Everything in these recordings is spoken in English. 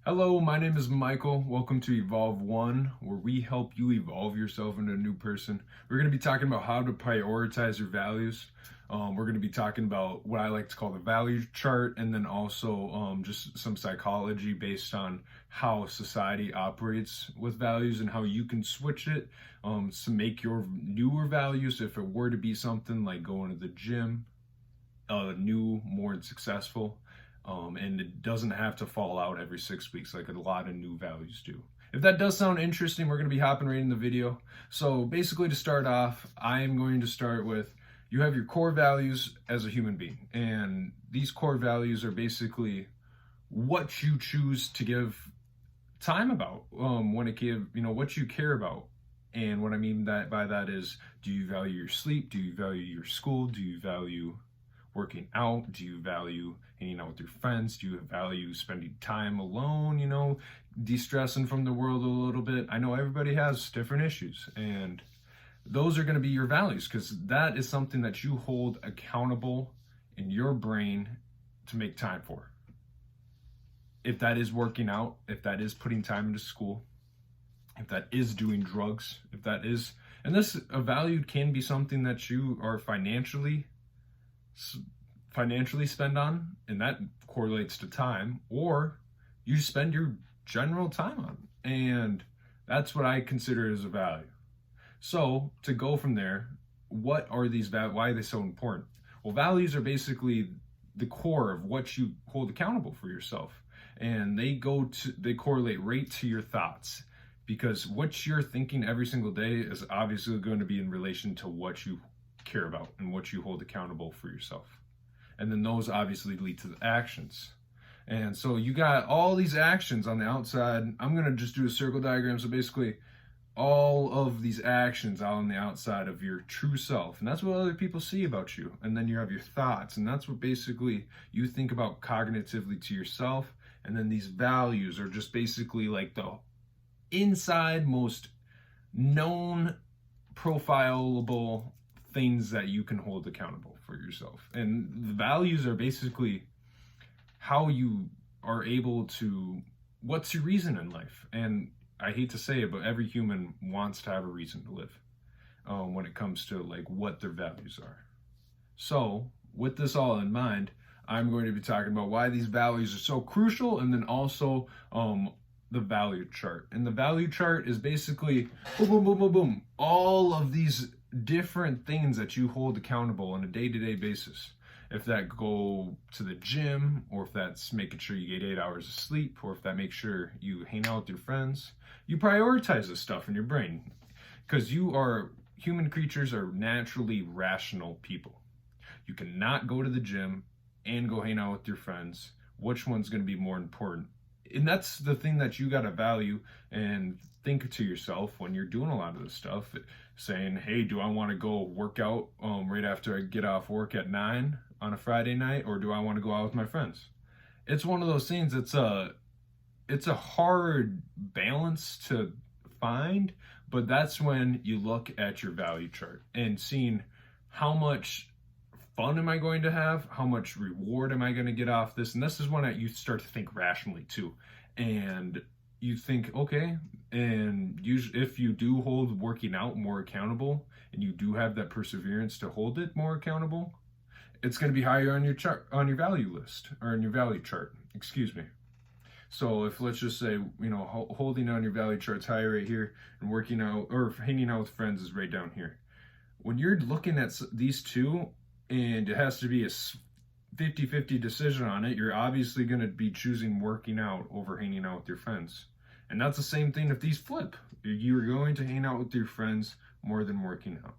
Hello, my name is Michael. Welcome to Evolve One, where we help you evolve yourself into a new person. We're going to be talking about how to prioritize your values. We're going to be talking about what I like to call the value chart, and then also just some psychology based on how society operates with values and how you can switch it to make your newer values. If it were to be something like going to the gym, new, more successful, and it doesn't have to fall out every 6 weeks like a lot of new values do. If that does sound interesting, we're going to be hopping right in the video. So basically, to start off, I am going to start with you have your core values as a human being, and these core values are basically what you choose to give time about, when it give what you care about. And what I mean that by that is, do you value your sleep? Do you value your school? Do you value working out? Do you value hanging out with your friends? Do you value spending time alone, de-stressing from the world a little bit? I know everybody has different issues, and those are going to be your values because that is something that you hold accountable in your brain to make time for. If that is working out, if that is putting time into school, if that is doing drugs, if that is, and this a value can be something that you are financially spend on, and that correlates to time, or you spend your general time on, and that's what I consider as a value. So to go from there, what are these values? Why are they so important? Well, values are basically the core of what you hold accountable for yourself, and they correlate right to your thoughts, because what you're thinking every single day is obviously going to be in relation to what you care about and what you hold accountable for yourself. And then those obviously lead to the actions. And so you got all these actions on the outside. I'm going to just do a circle diagram. So basically all of these actions out on the outside of your true self. And that's what other people see about you. And then you have your thoughts. And that's what basically you think about cognitively to yourself. And then these values are just basically like the inside most known profilable things that you can hold accountable for yourself. And the values are basically how you are able to, what's your reason in life? And I hate to say it, but every human wants to have a reason to live, when it comes to like what their values are. So with this all in mind, I'm going to be talking about why these values are so crucial, and then also the value chart. And the value chart is basically boom, boom, boom, boom, boom, all of these different things that you hold accountable on a day-to-day basis. If that go to the gym, or if that's making sure you get 8 hours of sleep, or if that makes sure you hang out with your friends, you prioritize this stuff in your brain, because human creatures are naturally rational people. You cannot go to the gym and go hang out with your friends. Which one's going to be more important? And that's the thing that you got to value and think to yourself when you're doing a lot of this stuff, saying, hey, do I want to go work out right after I get off work at 9 on a Friday night, or do I want to go out with my friends? It's one of those things. It's a hard balance to find, but that's when you look at your value chart and seeing how much fun am I going to have? How much reward am I going to get off this? And this is when you start to think rationally too. And you think, okay, and if you do hold working out more accountable, and you do have that perseverance to hold it more accountable, it's going to be higher on your chart, on your value list, or on your value chart, excuse me. So if, let's just say, holding on your value chart's higher right here, and working out or hanging out with friends is right down here. When you're looking at these two, and it has to be a 50-50 decision on it, you're obviously going to be choosing working out over hanging out with your friends. And that's the same thing if these flip. You're going to hang out with your friends more than working out.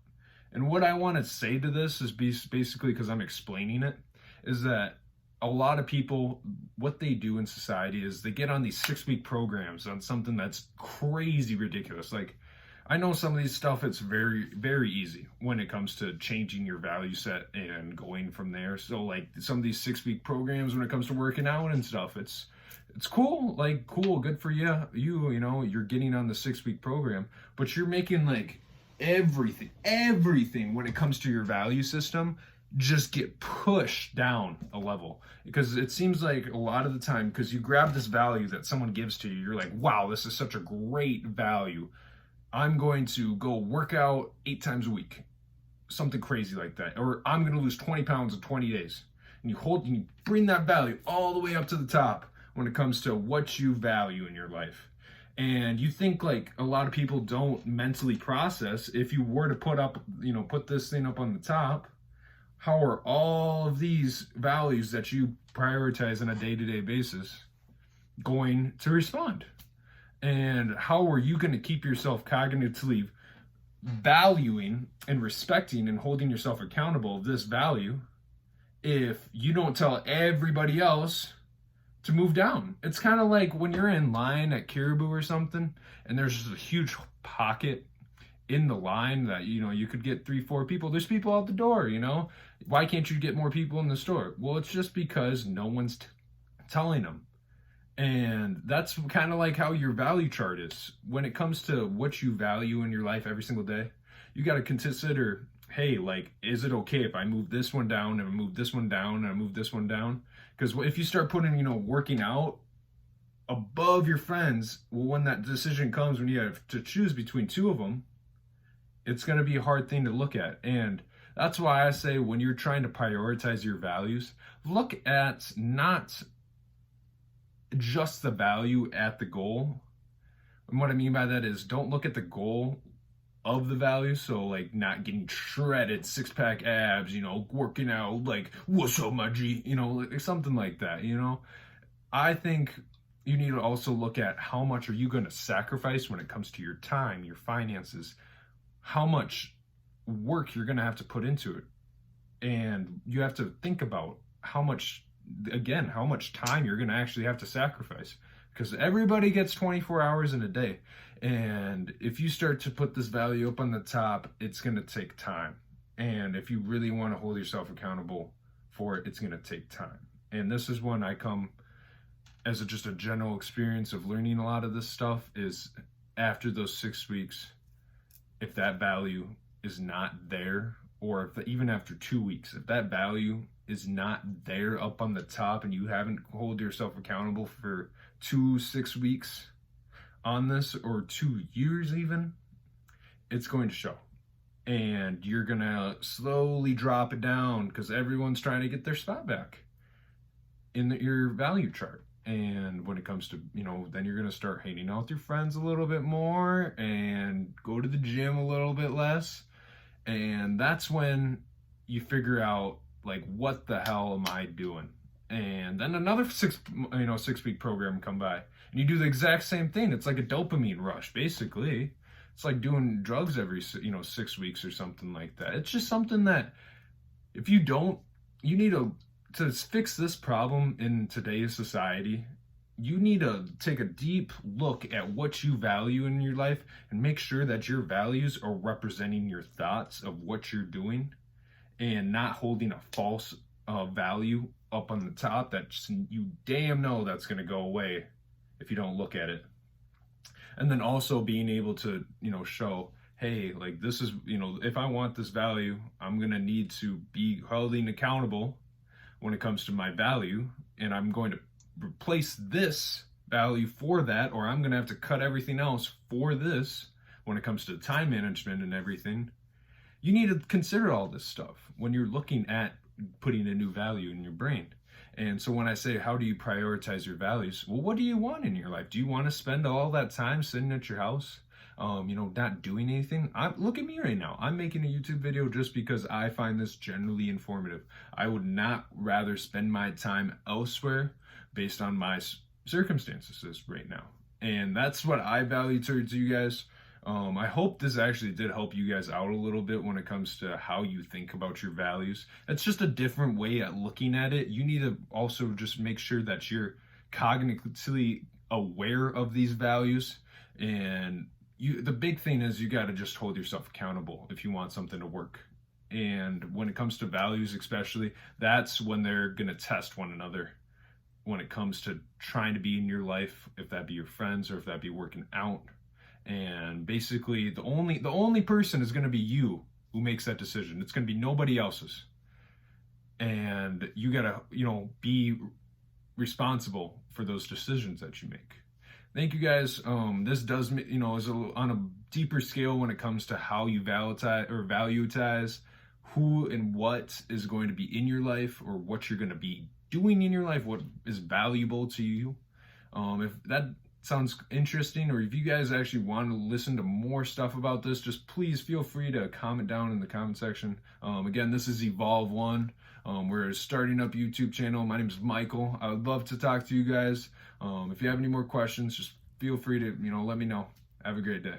And what I want to say to this is basically, because I'm explaining it, is that a lot of people, what they do in society is they get on these 6-week programs on something that's crazy ridiculous. Like, I know some of these stuff, it's very, very easy when it comes to changing your value set and going from there. So like some of these 6-week programs when it comes to working out and stuff, it's cool, like cool, good for you. You're getting on the 6-week program, but you're making like everything when it comes to your value system, just get pushed down a level, because it seems like a lot of the time, because you grab this value that someone gives to you, you're like, wow, this is such a great value, I'm going to go work out 8 times a week, something crazy like that, or I'm going to lose 20 pounds in 20 days. And you bring that value all the way up to the top when it comes to what you value in your life. And you think like a lot of people don't mentally process, if you were to put this thing up on the top, how are all of these values that you prioritize on a day-to-day basis going to respond? And how are you going to keep yourself cognitively valuing and respecting and holding yourself accountable of this value if you don't tell everybody else to move down? It's kind of like when you're in line at Caribou or something, and there's just a huge pocket in the line that, you could get 3-4 people. There's people out the door, why can't you get more people in the store? Well, it's just because no one's telling them. And that's kind of like how your value chart is. When it comes to what you value in your life every single day, you got to consider, hey, like, is it okay if I move this one down and I move this one down and I move this one down? Because if you start putting, working out above your friends, well, when that decision comes, when you have to choose between two of them, it's going to be a hard thing to look at. And that's why I say, when you're trying to prioritize your values, look at not just the value at the goal. And what I mean by that is, don't look at the goal of the value. So like not getting shredded, 6-pack abs, working out, like, what's up, my G, like something like that, I think you need to also look at how much are you going to sacrifice when it comes to your time, your finances, how much work you're going to have to put into it. And you have to think about how much time you're going to actually have to sacrifice, because everybody gets 24 hours in a day. And if you start to put this value up on the top, it's going to take time. And if you really want to hold yourself accountable for it, it's going to take time. And this is when I come as just a general experience of learning a lot of this stuff, is after those 6 weeks, if that value is not there, or even after 2 weeks, if that value is not there up on the top and you haven't hold yourself accountable for 6 weeks on this, or 2 years even, it's going to show. And you're going to slowly drop it down, because everyone's trying to get their spot back in your value chart. And when it comes to, then you're going to start hanging out with your friends a little bit more and go to the gym a little bit less. And that's when you figure out, like, what the hell am I doing? And then another 6-week program come by, and you do the exact same thing. It's like a dopamine rush, basically. It's like doing drugs every 6 weeks or something like that. It's just something that, if you don't, you need to fix this problem in today's society. You need to take a deep look at what you value in your life and make sure that your values are representing your thoughts of what you're doing, and not holding a false value up on the top that you damn know that's going to go away if you don't look at it. And then also being able to, show, hey, like, this is, if I want this value, I'm going to need to be held accountable when it comes to my value, and I'm going to replace this value for that, or I'm going to have to cut everything else for this when it comes to time management and everything. You need to consider all this stuff when you're looking at putting a new value in your brain. And so when I say, how do you prioritize your values? Well, what do you want in your life? Do you want to spend all that time sitting at your house, not doing anything? Look at me right now. I'm making a YouTube video just because I find this generally informative. I would not rather spend my time elsewhere based on my circumstances right now. And that's what I value towards you guys. I hope this actually did help you guys out a little bit when it comes to how you think about your values. It's just a different way at looking at it. You need to also just make sure that you're cognitively aware of these values. And the big thing is, you got to just hold yourself accountable if you want something to work. And when it comes to values especially, that's when they're going to test one another when it comes to trying to be in your life, if that be your friends or if that be working out. And basically the only person is going to be you who makes that decision. It's going to be nobody else's. and you gotta, be responsible for those decisions that you make. Thank you guys. This does, is on a deeper scale when it comes to how you valuetize who and what is going to be in your life, or what you're going to be doing in your life, what is valuable to you. If that sounds interesting, or if you guys actually want to listen to more stuff about this, just please feel free to comment down in the comment section. Again, this is Evolve One. We're starting up a YouTube channel. My name is Michael. I would love to talk to you guys. If you have any more questions, just feel free to, let me know. Have a great day.